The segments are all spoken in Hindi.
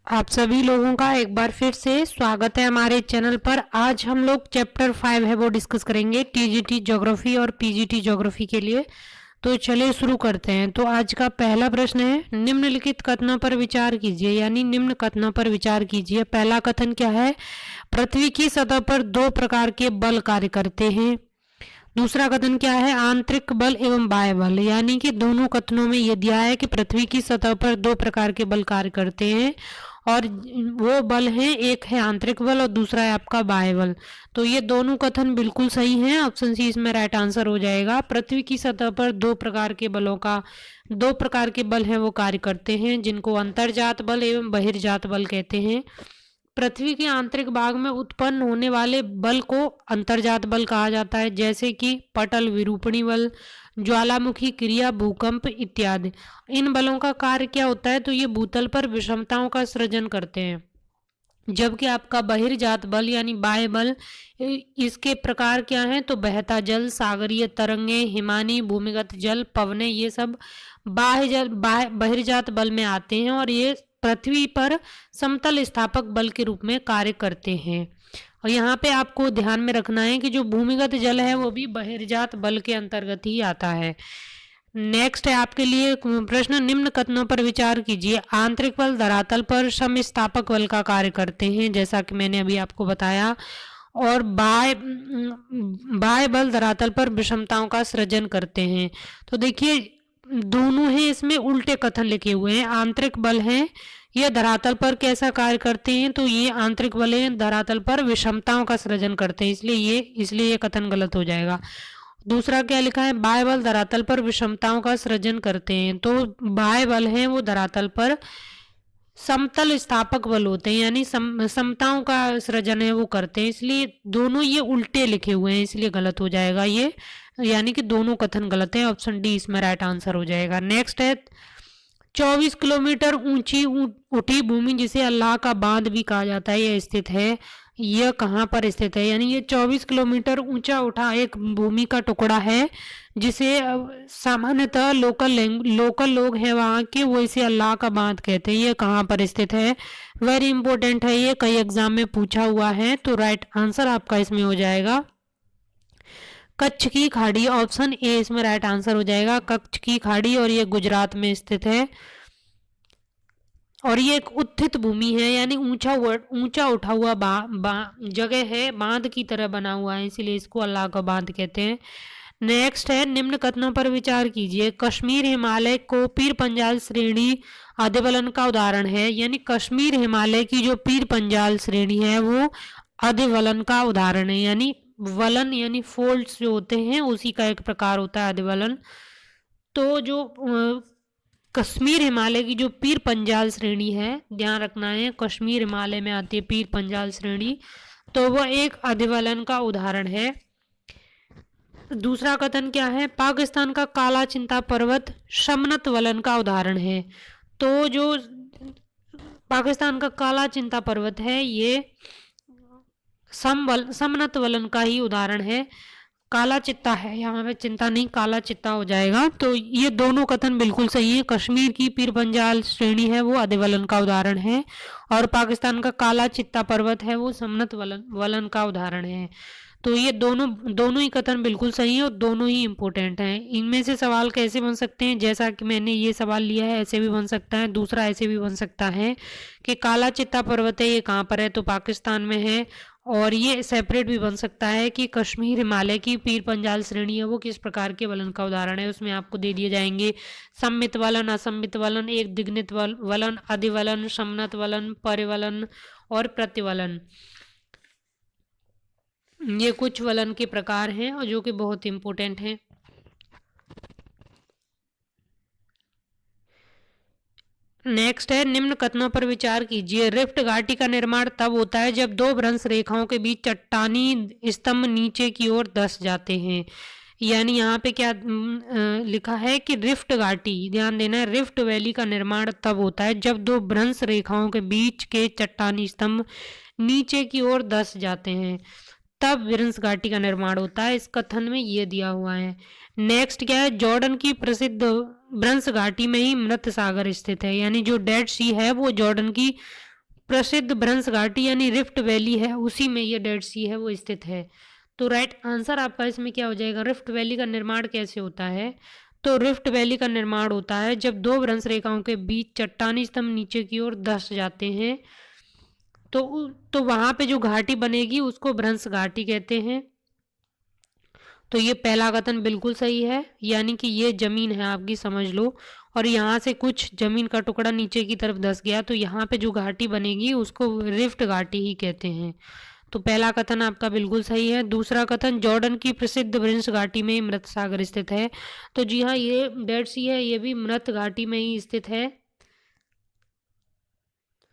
आप सभी लोगों का एक बार फिर से स्वागत है हमारे चैनल पर। आज हम लोग चैप्टर 5 है वो डिस्कस करेंगे टीजीटी ज्योग्राफी और पीजीटी ज्योग्राफी के लिए। तो चलिए शुरू करते हैं। तो आज का पहला प्रश्न है, निम्नलिखित कथनों पर विचार कीजिए, यानी निम्न कथनों पर विचार कीजिए। पहला कथन क्या है? पृथ्वी की सतह पर दो प्रकार के बल कार्य करते हैं। दूसरा कथन क्या है? आंतरिक बल एवं बाह्य बल, यानी कि दोनों कथनों में यह दिया है कि पृथ्वी की सतह पर दो प्रकार के बल कार्य करते हैं और वो बल हैं, एक है आंतरिक बल और दूसरा है आपका बाह्य बल। तो ये दोनों कथन बिल्कुल सही हैं। ऑप्शन सी इसमें राइट आंसर हो जाएगा। पृथ्वी की सतह पर दो प्रकार के बल हैं वो कार्य करते हैं, जिनको अंतर्जात बल एवं बहिर्जात बल कहते हैं। पृथ्वी के आंतरिक भाग में उत्पन्न होने वाले बल को अंतर्जात बल कहा जाता है, जैसे कि पटल विरूपणी बल, ज्वालामुखी क्रिया, भूकंप इत्यादि। इन बलों का कार्य क्या होता है? तो ये भूतल पर विषमताओं का सृजन करते हैं। जबकि आपका बहिर्जात बल यानी बाह्य बल, इसके प्रकार क्या हैं? तो बहता जल, सागरीय तरंगे, हिमानी, भूमिगत जल, पवने, ये सब बहिर्जात बल में आते हैं और ये पृथ्वी पर समतल स्थापक बल के रूप में कार्य करते हैं। और यहाँ पे आपको ध्यान में रखना है कि जो भूमिगत जल है वो भी बहिर्जात बल के अंतर्गत ही आता है। नेक्स्ट है आपके लिए प्रश्न, निम्न कथनों पर विचार कीजिए। आंतरिक बल धरातल पर समस्थापक बल का कार्य करते हैं, जैसा कि मैंने अभी आपको बताया, और बाह्य बल धरातल पर विषमताओं का सृजन करते हैं। तो देखिए दोनों हैं, इसमें उल्टे कथन लिखे हुए हैं। आंतरिक बल हैं, ये धरातल पर कैसा कार्य करते हैं? तो ये आंतरिक बल हैं, धरातल पर विषमताओं का सृजन करते हैं, इसलिए ये कथन गलत हो जाएगा। दूसरा क्या लिखा है? बाह्य बल धरातल पर विषमताओं का सृजन करते हैं। तो बाह्य बल हैं वो धरातल पर समतल स्थापक बल होते हैं, यानी समताओं का सृजन है वो करते हैं, इसलिए दोनों ये उल्टे लिखे हुए हैं, इसलिए गलत हो जाएगा ये, यानी कि दोनों कथन गलत हैं। ऑप्शन डी इसमें राइट आंसर हो जाएगा। नेक्स्ट है, 24 किलोमीटर ऊंची उठी भूमि, जिसे अल्लाह का बांध भी कहा जाता है, यह स्थित है। यह कहाँ पर स्थित है? यानी ये 24 किलोमीटर ऊंचा उठा एक भूमि का टुकड़ा है, जिसे सामान्यतः लोकल लोग हैं वहाँ के, वो इसे अल्लाह का बांध कहते हैं। ये कहाँ पर स्थित है? वेरी इंपॉर्टेंट है, ये कई एग्जाम में पूछा हुआ है। तो राइट आंसर आपका इसमें हो जाएगा कच्छ की खाड़ी। ऑप्शन ए इसमें राइट आंसर हो जाएगा, कच्छ की खाड़ी, और ये गुजरात में स्थित है। और ये एक उत्थित भूमि है, यानी ऊंचा उठा हुआ जगह है, बांध की तरह बना हुआ है, इसीलिए इसको अल्लाह का बांध कहते हैं। नेक्स्ट है, निम्न कथनों पर विचार कीजिए। कश्मीर हिमालय को पीर पंजाल श्रेणी अधिवलन का उदाहरण है, यानी कश्मीर हिमालय की जो पीर पंजाल श्रेणी है वो अधिवलन का उदाहरण है, यानी वलन यानी फोल्ड्स जो होते हैं उसी का एक प्रकार होता है अधिवलन। तो जो कश्मीर हिमालय की जो पीर पंजाल श्रेणी है, ध्यान रखना है, कश्मीर हिमालय में आती है पीर पंजाल श्रेणी, तो वह एक अधिवलन का उदाहरण है। दूसरा कथन क्या है? पाकिस्तान का काला चिंता पर्वत समनत वलन का उदाहरण है। तो जो पाकिस्तान का काला चिंता पर्वत है ये समनत वलन का ही उदाहरण है। काला चित्ता है, यहाँ पे चिंता नहीं, काला चित्ता हो जाएगा। तो ये दोनों कथन बिल्कुल सही है। कश्मीर की पीर पंजाल श्रेणी है वो अधिवलन का उदाहरण है, और पाकिस्तान का काला चित्ता पर्वत है वो समनत वलन का उदाहरण है। तो ये दोनों ही कथन बिल्कुल सही है और दोनों ही इम्पोर्टेंट हैं। इनमें से सवाल कैसे बन सकते हैं? जैसा कि मैंने ये सवाल लिया है ऐसे भी बन सकता है, दूसरा ऐसे भी बन सकता है कि काला चित्ता पर्वत है ये कहाँ पर है? तो पाकिस्तान में है। और ये सेपरेट भी बन सकता है कि कश्मीर हिमालय की पीर पंजाल श्रेणी है वो किस प्रकार के वलन का उदाहरण है। उसमें आपको दे दिए जाएंगे सम्मित वलन, असम्मित वलन, एक दिग्नित वलन, अधिवलन, समनत वलन, परिवलन और प्रतिवलन। ये कुछ वलन के प्रकार हैं और जो कि बहुत इंपॉर्टेंट हैं। नेक्स्ट है, निम्न कथनों पर विचार कीजिए। रिफ्ट घाटी का निर्माण तब होता है जब दो भ्रंश रेखाओं के बीच चट्टानी स्तंभ नीचे की ओर धंस जाते हैं। यानी यहाँ पे क्या लिखा है कि रिफ्ट घाटी, ध्यान देना है, रिफ्ट वैली का निर्माण तब होता है जब दो भ्रंश रेखाओं के बीच के चट्टानी स्तंभ नीचे की ओर धंस जाते हैं, तब भ्रंश घाटी का निर्माण होता है। इस कथन में ये दिया हुआ है। नेक्स्ट क्या है? जॉर्डन की प्रसिद्ध भ्रंश घाटी में ही मृत सागर स्थित है, यानी जो डेड सी है वो जॉर्डन की प्रसिद्ध भ्रंश घाटी यानी रिफ्ट वैली है, उसी में ये डेड सी है वो स्थित है। तो राइट आंसर आपका इसमें क्या हो जाएगा, रिफ्ट वैली का निर्माण कैसे होता है? तो रिफ्ट वैली का निर्माण होता है जब दो भ्रंश रेखाओं के बीच चट्टानी स्तंभ नीचे की ओर धंस जाते हैं, तो वहां पे जो घाटी बनेगी उसको भ्रंश घाटी कहते हैं। तो ये पहला कथन बिल्कुल सही है, यानी कि ये जमीन है आपकी, समझ लो, और यहाँ से कुछ जमीन का टुकड़ा नीचे की तरफ धंस गया, तो यहाँ पे जो घाटी बनेगी उसको रिफ्ट घाटी ही कहते हैं। तो पहला कथन आपका बिल्कुल सही है। दूसरा कथन, जॉर्डन की प्रसिद्ध भ्रंश घाटी में मृत सागर स्थित है। तो जी हाँ, ये डेड सी है, ये भी मृत घाटी में ही स्थित है,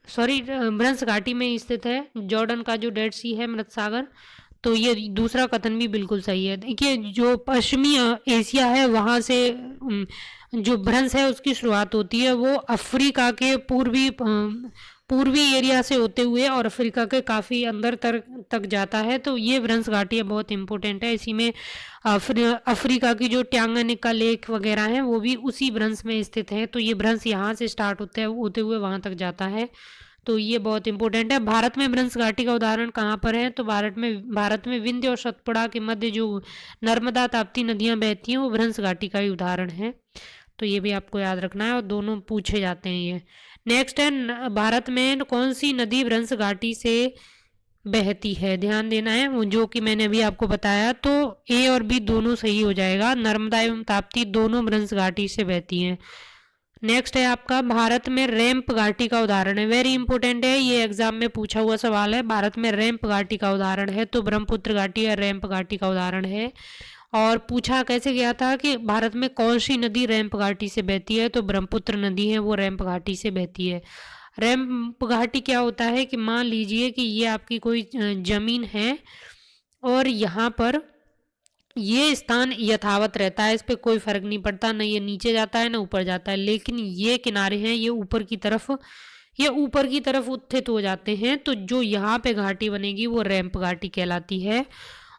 सॉरी भ्रंश घाटी में ही स्थित है। जॉर्डन का जो डेड सी है मृत सागर, तो ये दूसरा कथन भी बिल्कुल सही है। देखिए, जो पश्चिमी एशिया है वहाँ से जो भ्रंश है उसकी शुरुआत होती है, वो अफ्रीका के पूर्वी एरिया से होते हुए और अफ्रीका के काफ़ी अंदर तक जाता है। तो ये भ्रंश घाटी बहुत इंपॉर्टेंट है। इसी में अफ्रीका की जो टैंगानिका लेक वगैरह हैं वो भी उसी भ्रंश में स्थित है। तो ये भ्रंश यहाँ से स्टार्ट होते हुए वहाँ तक जाता है। तो ये बहुत इंपॉर्टेंट है। भारत में भ्रंश घाटी का उदाहरण कहाँ पर है? तो भारत में विंध्य और सतपुड़ा के मध्य जो नर्मदा ताप्ती नदियाँ बहती हैं वो भ्रंश घाटी का ही उदाहरण है। तो ये भी आपको याद रखना है, और दोनों पूछे जाते हैं ये। नेक्स्ट है, भारत में कौन सी नदी भ्रंश घाटी से बहती है? ध्यान देना है, वो जो कि मैंने अभी आपको बताया। तो ए और बी दोनों सही हो जाएगा, नर्मदा एवं ताप्ती दोनों भ्रंश घाटी से बहती हैं। नेक्स्ट है आपका, भारत में रैंप घाटी का उदाहरण है। वेरी इंपॉर्टेंट है, ये एग्जाम में पूछा हुआ सवाल है। भारत में रैंप घाटी का उदाहरण है, तो ब्रह्मपुत्र घाटी या रैंप घाटी का उदाहरण है। और पूछा कैसे गया था कि भारत में कौन सी नदी रैंप घाटी से बहती है? तो ब्रह्मपुत्र नदी है वो रैंप घाटी से बहती है। रैंप घाटी क्या होता है कि मान लीजिए कि ये आपकी कोई जमीन है और यहाँ पर ये स्थान यथावत रहता है, इस पर कोई फर्क नहीं पड़ता, ना ये नीचे जाता है ना ऊपर जाता है, लेकिन ये किनारे हैं ये ऊपर की तरफ उत्थित हो जाते हैं। तो जो यहाँ पे घाटी बनेगी वो रैंप घाटी कहलाती है।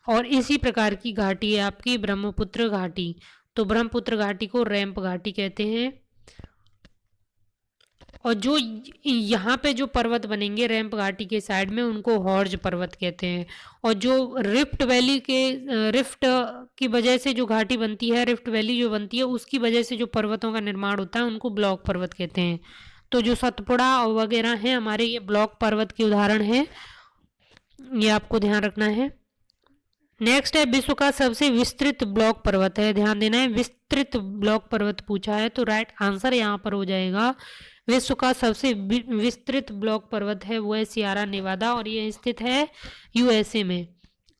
और इसी प्रकार की घाटी है आपकी ब्रह्मपुत्र घाटी। तो ब्रह्मपुत्र घाटी को रैंप घाटी कहते हैं। और जो यहाँ पे जो पर्वत बनेंगे रैंप घाटी के साइड में उनको हॉर्ज पर्वत कहते हैं। और जो रिफ्ट की वजह से जो घाटी बनती है, रिफ्ट वैली जो बनती है उसकी वजह से जो पर्वतों का निर्माण होता है उनको ब्लॉक पर्वत कहते हैं। तो जो सतपुड़ा वगैरह हैं हमारे, ये ब्लॉक पर्वत के उदाहरण हैं, ये आपको ध्यान रखना है। नेक्स्ट है, विश्व का सबसे विस्तृत ब्लॉक पर्वत है। ध्यान देना है, विस्तृत ब्लॉक पर्वत पूछा है, तो राइट आंसर यहाँ पर हो जाएगा विश्व का सबसे विस्तृत ब्लॉक पर्वत है वो है सियरा नेवादा, और ये स्थित है यूएसए में।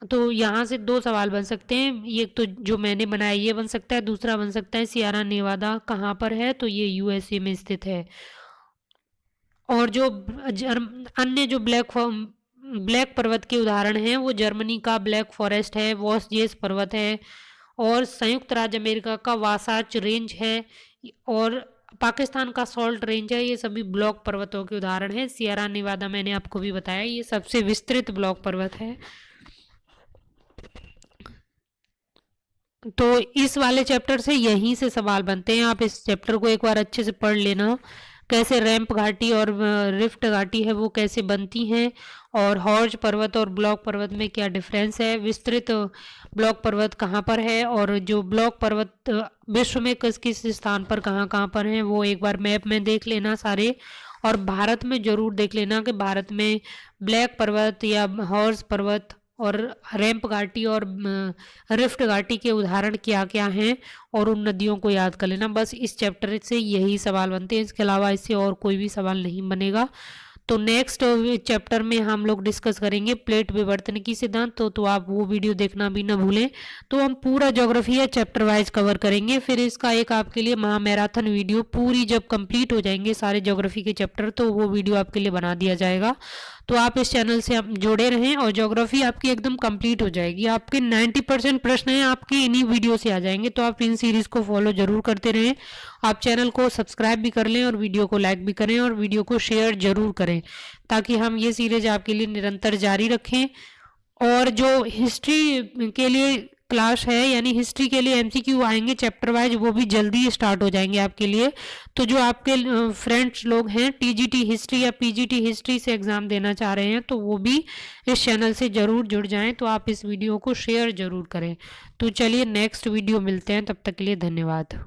तो यहाँ से दो सवाल बन सकते हैं, ये तो जो मैंने बनाया ये बन सकता है, दूसरा बन सकता है सियरा नेवादा कहाँ पर है? तो ये यूएसए में स्थित है। और जो अन्य जो ब्लैक पर्वत के उदाहरण हैं वो जर्मनी का ब्लैक फॉरेस्ट है, वॉसजेस पर्वत है, और संयुक्त राज्य अमेरिका का वासाच रेंज है, और पाकिस्तान का सॉल्ट रेंज है। ये सभी ब्लॉक पर्वतों के उदाहरण हैं। सियरा नेवादा मैंने आपको भी बताया, ये सबसे विस्तृत ब्लॉक पर्वत है। तो इस वाले चैप्टर से यहीं से सवाल बनते हैं, आप इस चैप्टर को एक बार अच्छे से पढ़ लेना, कैसे रैंप घाटी और रिफ्ट घाटी है वो कैसे बनती हैं, और हॉर्ज पर्वत और ब्लॉक पर्वत में क्या डिफरेंस है, विस्तृत ब्लॉक पर्वत कहाँ पर है, और जो ब्लॉक पर्वत विश्व में किस किस स्थान पर कहाँ पर हैं वो एक बार मैप में देख लेना सारे। और भारत में ज़रूर देख लेना कि भारत में ब्लैक पर्वत या हॉर्ज पर्वत और रैंप घाटी और रिफ्ट घाटी के उदाहरण क्या क्या हैं, और उन नदियों को याद कर लेना। बस इस चैप्टर से यही सवाल बनते हैं, इसके अलावा इससे और कोई भी सवाल नहीं बनेगा। तो नेक्स्ट चैप्टर में हम लोग डिस्कस करेंगे प्लेट विवर्तन की सिद्धांत, तो आप वो वीडियो देखना भी ना भूलें। तो हम पूरा ज्योग्राफी है चैप्टर वाइज कवर करेंगे, फिर इसका एक आपके लिए महा मैराथन वीडियो पूरी जब कंप्लीट हो जाएंगे सारे ज्योग्राफी के चैप्टर, तो वो वीडियो आपके लिए बना दिया जाएगा। तो आप इस चैनल से आप जुड़े रहें और ज्योग्राफी आपकी एकदम कंप्लीट हो जाएगी। आपके 90% प्रश्न हैं आपके इन्हीं वीडियो से आ जाएंगे, तो आप इन सीरीज को फॉलो जरूर करते रहें। आप चैनल को सब्सक्राइब भी कर लें और वीडियो को लाइक भी करें और वीडियो को शेयर जरूर करें, ताकि हम ये सीरीज आपके लिए निरंतर जारी रखें। और जो हिस्ट्री के लिए क्लास है, यानी हिस्ट्री के लिए एमसीक्यू आएंगे चैप्टर वाइज, वो भी जल्दी स्टार्ट हो जाएंगे आपके लिए। तो जो आपके फ्रेंड्स लोग हैं टीजीटी हिस्ट्री या पीजीटी हिस्ट्री से एग्ज़ाम देना चाह रहे हैं, तो वो भी इस चैनल से ज़रूर जुड़ जाएं। तो आप इस वीडियो को शेयर ज़रूर करें। तो चलिए नेक्स्ट वीडियो मिलते हैं, तब तक के लिए धन्यवाद।